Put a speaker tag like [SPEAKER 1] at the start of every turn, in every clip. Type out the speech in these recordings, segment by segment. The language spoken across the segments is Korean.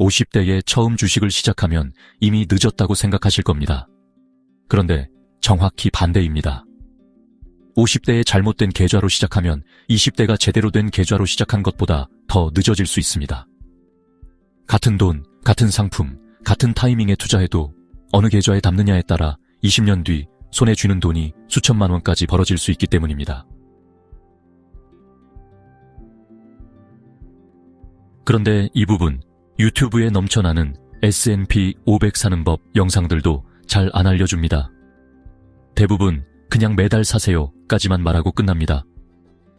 [SPEAKER 1] 50대에 처음 주식을 시작하면 이미 늦었다고 생각하실 겁니다. 그런데 정확히 반대입니다. 50대에 잘못된 계좌로 시작하면 20대가 제대로 된 계좌로 시작한 것보다 더 늦어질 수 있습니다. 같은 돈, 같은 상품, 같은 타이밍에 투자해도 어느 계좌에 담느냐에 따라 20년 뒤 손에 쥐는 돈이 수천만 원까지 벌어질 수 있기 때문입니다. 그런데 이 부분, 유튜브에 넘쳐나는 S&P 500 사는 법 영상들도 잘 안 알려줍니다. 대부분 그냥 매달 사세요까지만 말하고 끝납니다.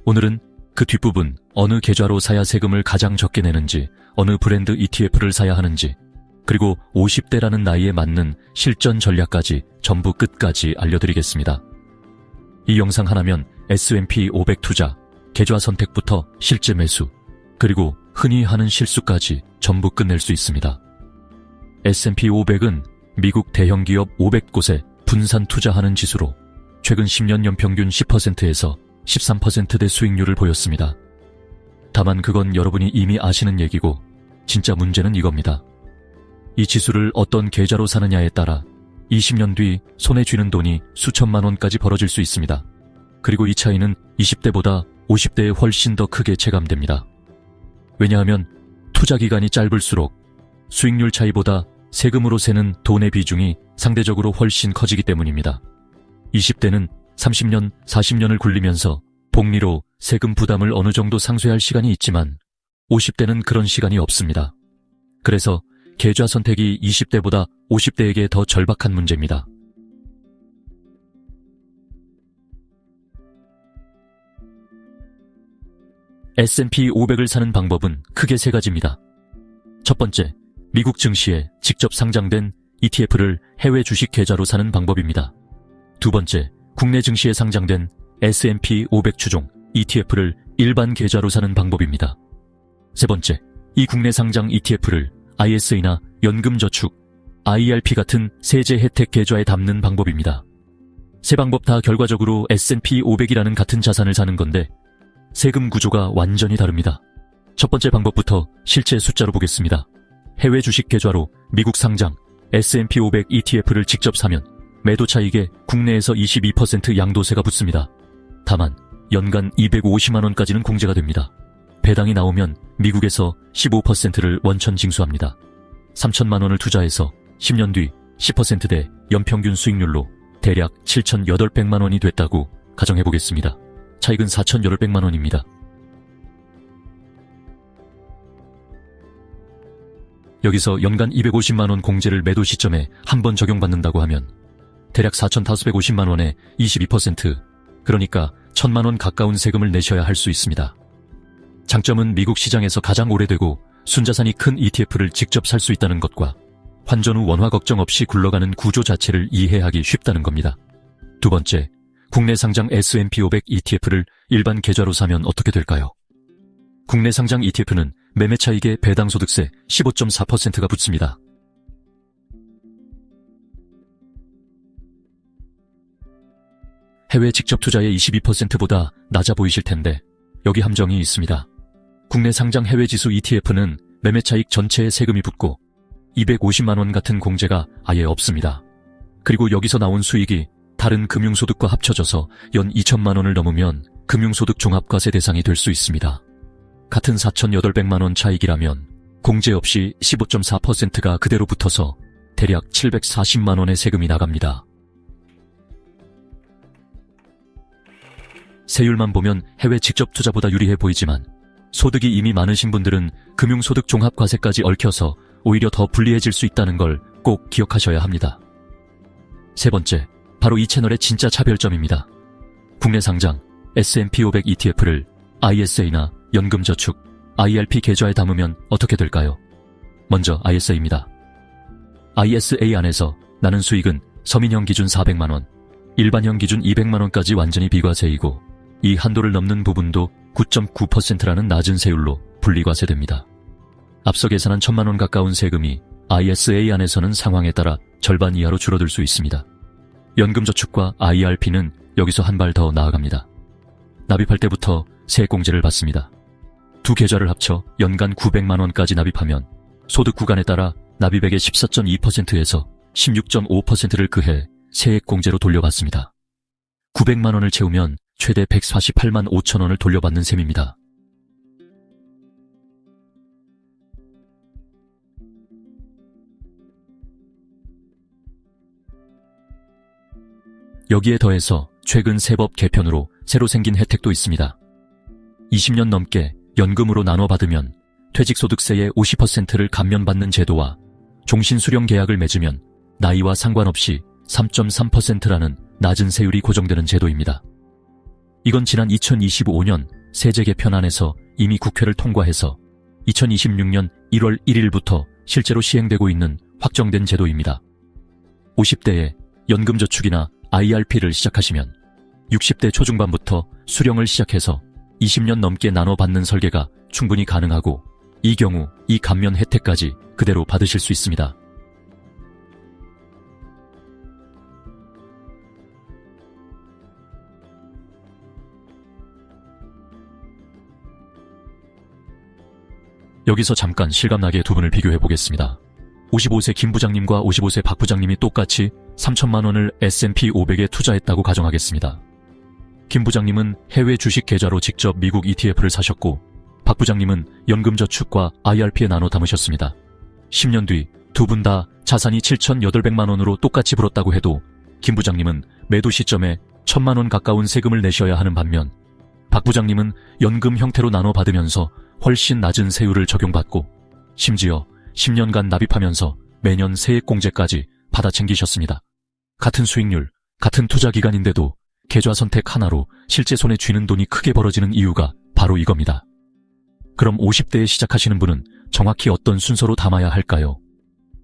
[SPEAKER 1] 오늘은 그 뒷부분, 어느 계좌로 사야 세금을 가장 적게 내는지, 어느 브랜드 ETF를 사야 하는지, 그리고 50대라는 나이에 맞는 실전 전략까지 전부 끝까지 알려드리겠습니다. 이 영상 하나면 S&P 500 투자, 계좌 선택부터 실제 매수, 그리고 흔히 하는 실수까지 전부 끝낼 수 있습니다. S&P 500은 미국 대형기업 500곳에 분산 투자하는 지수로 최근 10년 연평균 10%에서 13%대 수익률을 보였습니다. 다만 그건 여러분이 이미 아시는 얘기고, 진짜 문제는 이겁니다. 이 지수를 어떤 계좌로 사느냐에 따라 20년 뒤 손에 쥐는 돈이 수천만 원까지 벌어질 수 있습니다. 그리고 이 차이는 20대보다 50대에 훨씬 더 크게 체감됩니다. 왜냐하면 투자 기간이 짧을수록 수익률 차이보다 세금으로 세는 돈의 비중이 상대적으로 훨씬 커지기 때문입니다. 20대는 30년, 40년을 굴리면서 복리로 세금 부담을 어느 정도 상쇄할 시간이 있지만 50대는 그런 시간이 없습니다. 그래서 계좌 선택이 20대보다 50대에게 더 절박한 문제입니다. S&P 500을 사는 방법은 크게 세 가지입니다. 첫 번째, 미국 증시에 직접 상장된 ETF를 해외 주식 계좌로 사는 방법입니다. 두 번째, 국내 증시에 상장된 S&P 500 추종 ETF를 일반 계좌로 사는 방법입니다. 세 번째, 이 국내 상장 ETF를 ISA나 연금저축, IRP 같은 세제 혜택 계좌에 담는 방법입니다. 세 방법 다 결과적으로 S&P 500이라는 같은 자산을 사는 건데 세금 구조가 완전히 다릅니다. 첫 번째 방법부터 실제 숫자로 보겠습니다. 해외 주식 계좌로 미국 상장 S&P 500 ETF를 직접 사면 매도 차익에 국내에서 22% 양도세가 붙습니다. 다만 연간 250만 원까지는 공제가 됩니다. 배당이 나오면 미국에서 15%를 원천 징수합니다. 3천만 원을 투자해서 10년 뒤 10%대 연평균 수익률로 대략 7,800만 원이 됐다고 가정해보겠습니다. 차익은 4,800만 원입니다. 여기서 연간 250만 원 공제를 매도 시점에 한 번 적용받는다고 하면 대략 4,550만 원에 22%, 그러니까 1,000만 원 가까운 세금을 내셔야 할 수 있습니다. 장점은 미국 시장에서 가장 오래되고 순자산이 큰 ETF를 직접 살 수 있다는 것과 환전 후 원화 걱정 없이 굴러가는 구조 자체를 이해하기 쉽다는 겁니다. 두 번째, 국내 상장 S&P 500 ETF를 일반 계좌로 사면 어떻게 될까요? 국내 상장 ETF는 매매 차익에 배당 소득세 15.4%가 붙습니다. 해외 직접 투자의 22%보다 낮아 보이실 텐데 여기 함정이 있습니다. 국내 상장 해외 지수 ETF는 매매 차익 전체에 세금이 붙고 250만 원 같은 공제가 아예 없습니다. 그리고 여기서 나온 수익이 다른 금융소득과 합쳐져서 연 2천만 원을 넘으면 금융소득 종합과세 대상이 될 수 있습니다. 같은 4,800만 원 차익이라면 공제 없이 15.4%가 그대로 붙어서 대략 740만 원의 세금이 나갑니다. 세율만 보면 해외 직접 투자보다 유리해 보이지만 소득이 이미 많으신 분들은 금융소득 종합과세까지 얽혀서 오히려 더 불리해질 수 있다는 걸 꼭 기억하셔야 합니다. 세 번째, 바로 이 채널의 진짜 차별점입니다. 국내 상장 S&P 500 ETF를 ISA나 연금저축, IRP 계좌에 담으면 어떻게 될까요? 먼저 ISA입니다. ISA 안에서 나는 수익은 서민형 기준 400만 원, 일반형 기준 200만 원까지 완전히 비과세이고 이 한도를 넘는 부분도 9.9%라는 낮은 세율로 분리과세됩니다. 앞서 계산한 1,000만 원 가까운 세금이 ISA 안에서는 상황에 따라 절반 이하로 줄어들 수 있습니다. 연금저축과 IRP는 여기서 한 발 더 나아갑니다. 납입할 때부터 세액공제를 받습니다. 두 계좌를 합쳐 연간 900만 원까지 납입하면 소득 구간에 따라 납입액의 14.2%에서 16.5%를 그해 세액공제로 돌려받습니다. 900만 원을 채우면 최대 148만 5천 원을 돌려받는 셈입니다. 여기에 더해서 최근 세법 개편으로 새로 생긴 혜택도 있습니다. 20년 넘게 연금으로 나눠 받으면 퇴직소득세의 50%를 감면받는 제도와 종신수령 계약을 맺으면 나이와 상관없이 3.3%라는 낮은 세율이 고정되는 제도입니다. 이건 지난 2025년 세제 개편안에서 이미 국회를 통과해서 2026년 1월 1일부터 실제로 시행되고 있는 확정된 제도입니다. 50대에 연금저축이나 IRP를 시작하시면 60대 초중반부터 수령을 시작해서 20년 넘게 나눠 받는 설계가 충분히 가능하고 이 경우 이 감면 혜택까지 그대로 받으실 수 있습니다. 여기서 잠깐 실감나게 두 분을 비교해 보겠습니다. 55세 김 부장님과 55세 박 부장님이 똑같이 3천만 원을 S&P 500에 투자했다고 가정하겠습니다. 김 부장님은 해외 주식 계좌로 직접 미국 ETF를 사셨고 박 부장님은 연금저축과 IRP에 나눠 담으셨습니다. 10년 뒤 두 분 다 자산이 7,800만 원으로 똑같이 불었다고 해도 김 부장님은 매도 시점에 1,000만 원 가까운 세금을 내셔야 하는 반면 박 부장님은 연금 형태로 나눠 받으면서 훨씬 낮은 세율을 적용받고 심지어 10년간 납입하면서 매년 세액공제까지 받아 챙기셨습니다. 같은 수익률, 같은 투자 기간인데도 계좌 선택 하나로 실제 손에 쥐는 돈이 크게 벌어지는 이유가 바로 이겁니다. 그럼 50대에 시작하시는 분은 정확히 어떤 순서로 담아야 할까요?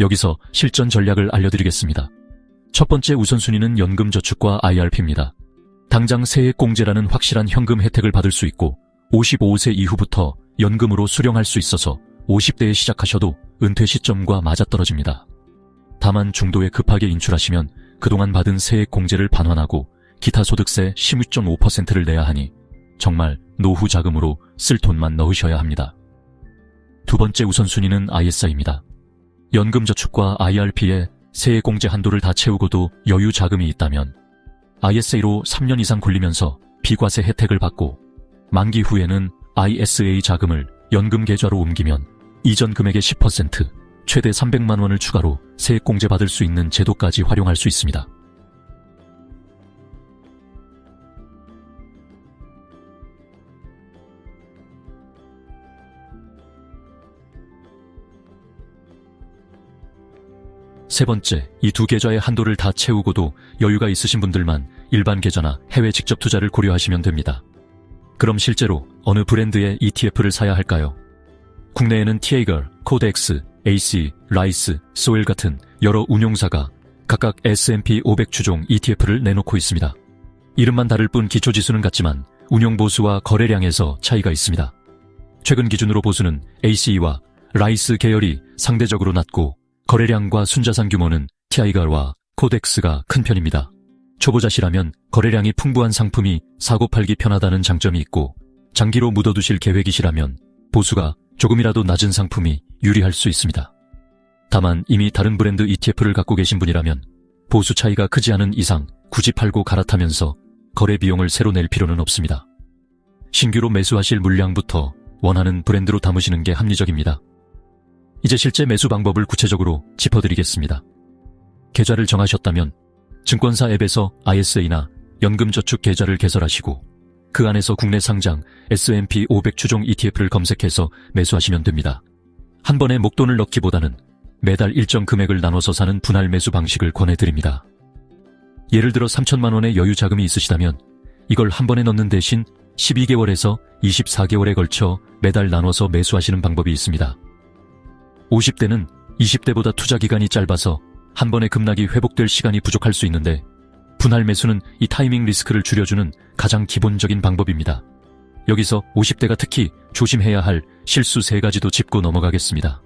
[SPEAKER 1] 여기서 실전 전략을 알려드리겠습니다. 첫 번째 우선순위는 연금저축과 IRP입니다. 당장 세액공제라는 확실한 현금 혜택을 받을 수 있고 55세 이후부터 연금으로 수령할 수 있어서 50대에 시작하셔도 은퇴 시점과 맞아떨어집니다. 다만 중도에 급하게 인출하시면 그동안 받은 세액공제를 반환하고 기타 소득세 16.5%를 내야 하니 정말 노후 자금으로 쓸 돈만 넣으셔야 합니다. 두 번째 우선순위는 ISI입니다. 연금저축과 IRP에 세액공제 한도를 다 채우고도 여유 자금이 있다면 ISA로 3년 이상 굴리면서 비과세 혜택을 받고 만기 후에는 ISA 자금을 연금 계좌로 옮기면 이전 금액의 10%, 최대 300만 원을 추가로 세액공제 받을 수 있는 제도까지 활용할 수 있습니다. 세 번째, 이 두 계좌의 한도를 다 채우고도 여유가 있으신 분들만 일반 계좌나 해외 직접 투자를 고려하시면 됩니다. 그럼 실제로 어느 브랜드의 ETF를 사야 할까요? 국내에는 티에이걸, 코덱스, AC, 라이스, 소일 같은 여러 운용사가 각각 S&P 500 추종 ETF를 내놓고 있습니다. 이름만 다를 뿐 기초지수는 같지만 운용 보수와 거래량에서 차이가 있습니다. 최근 기준으로 보수는 AC와 라이스 계열이 상대적으로 낮고 거래량과 순자산 규모는 티아이걸과 코덱스가 큰 편입니다. 초보자시라면 거래량이 풍부한 상품이 사고 팔기 편하다는 장점이 있고 장기로 묻어두실 계획이시라면 보수가 조금이라도 낮은 상품이 유리할 수 있습니다. 다만 이미 다른 브랜드 ETF를 갖고 계신 분이라면 보수 차이가 크지 않은 이상 굳이 팔고 갈아타면서 거래 비용을 새로 낼 필요는 없습니다. 신규로 매수하실 물량부터 원하는 브랜드로 담으시는 게 합리적입니다. 이제 실제 매수 방법을 구체적으로 짚어드리겠습니다. 계좌를 정하셨다면 증권사 앱에서 ISA나 연금저축 계좌를 개설하시고 그 안에서 국내 상장 S&P 500 추종 ETF를 검색해서 매수하시면 됩니다. 한 번에 목돈을 넣기보다는 매달 일정 금액을 나눠서 사는 분할 매수 방식을 권해드립니다. 예를 들어 3천만 원의 여유 자금이 있으시다면 이걸 한 번에 넣는 대신 12개월에서 24개월에 걸쳐 매달 나눠서 매수하시는 방법이 있습니다. 50대는 20대보다 투자 기간이 짧아서 한 번에 급락이 회복될 시간이 부족할 수 있는데 분할 매수는 이 타이밍 리스크를 줄여주는 가장 기본적인 방법입니다. 여기서 50대가 특히 조심해야 할 실수 3가지도 짚고 넘어가겠습니다.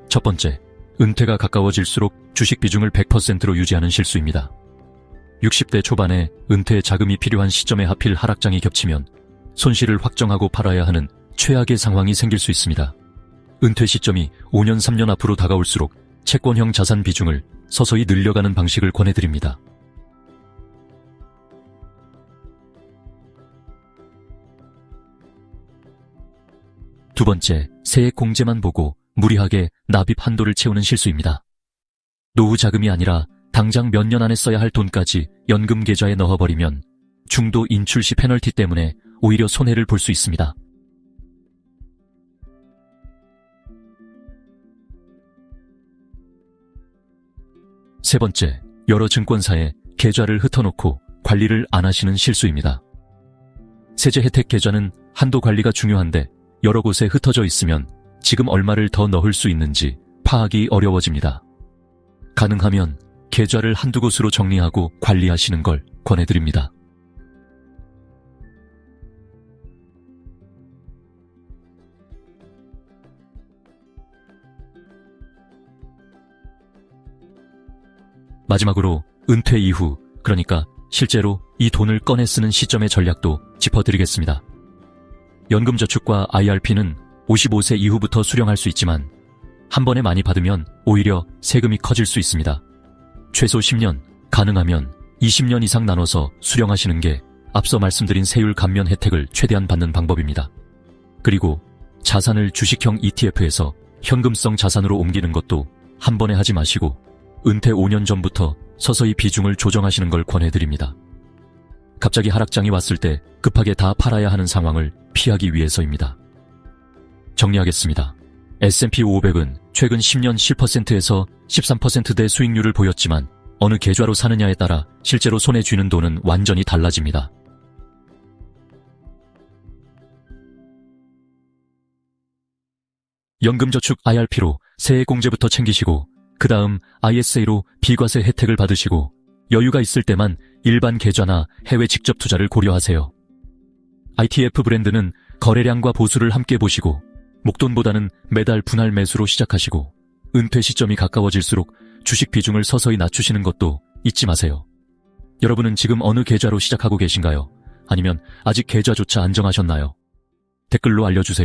[SPEAKER 1] 첫 번째, 은퇴가 가까워질수록 주식 비중을 100%로 유지하는 실수입니다. 60대 초반에 은퇴 자금이 필요한 시점에 하필 하락장이 겹치면 손실을 확정하고 팔아야 하는 최악의 상황이 생길 수 있습니다. 은퇴 시점이 5년 3년 앞으로 다가올수록 채권형 자산 비중을 서서히 늘려가는 방식을 권해드립니다. 두 번째, 세액 공제만 보고 무리하게 납입 한도를 채우는 실수입니다. 노후 자금이 아니라 당장 몇 년 안에 써야 할 돈까지 연금 계좌에 넣어버리면 중도 인출 시 페널티 때문에 오히려 손해를 볼 수 있습니다. 세 번째, 여러 증권사에 계좌를 흩어놓고 관리를 안 하시는 실수입니다. 세제 혜택 계좌는 한도 관리가 중요한데 여러 곳에 흩어져 있으면 지금 얼마를 더 넣을 수 있는지 파악이 어려워집니다. 가능하면 계좌를 한두 곳으로 정리하고 관리하시는 걸 권해드립니다. 마지막으로 은퇴 이후, 그러니까 실제로 이 돈을 꺼내 쓰는 시점의 전략도 짚어드리겠습니다. 연금저축과 IRP는 55세 이후부터 수령할 수 있지만 한 번에 많이 받으면 오히려 세금이 커질 수 있습니다. 최소 10년, 가능하면 20년 이상 나눠서 수령하시는 게 앞서 말씀드린 세율 감면 혜택을 최대한 받는 방법입니다. 그리고 자산을 주식형 ETF에서 현금성 자산으로 옮기는 것도 한 번에 하지 마시고 은퇴 5년 전부터 서서히 비중을 조정하시는 걸 권해드립니다. 갑자기 하락장이 왔을 때 급하게 다 팔아야 하는 상황을 피하기 위해서입니다. 정리하겠습니다. S&P 500은 최근 10년 7%에서 13%대 수익률을 보였지만 어느 계좌로 사느냐에 따라 실제로 손에 쥐는 돈은 완전히 달라집니다. 연금저축 IRP로 세액공제부터 챙기시고 그 다음 ISA로 비과세 혜택을 받으시고 여유가 있을 때만 일반 계좌나 해외 직접 투자를 고려하세요. ITF 브랜드는 거래량과 보수를 함께 보시고 목돈보다는 매달 분할 매수로 시작하시고 은퇴 시점이 가까워질수록 주식 비중을 서서히 낮추시는 것도 잊지 마세요. 여러분은 지금 어느 계좌로 시작하고 계신가요? 아니면 아직 계좌조차 안 정하셨나요? 댓글로 알려주세요.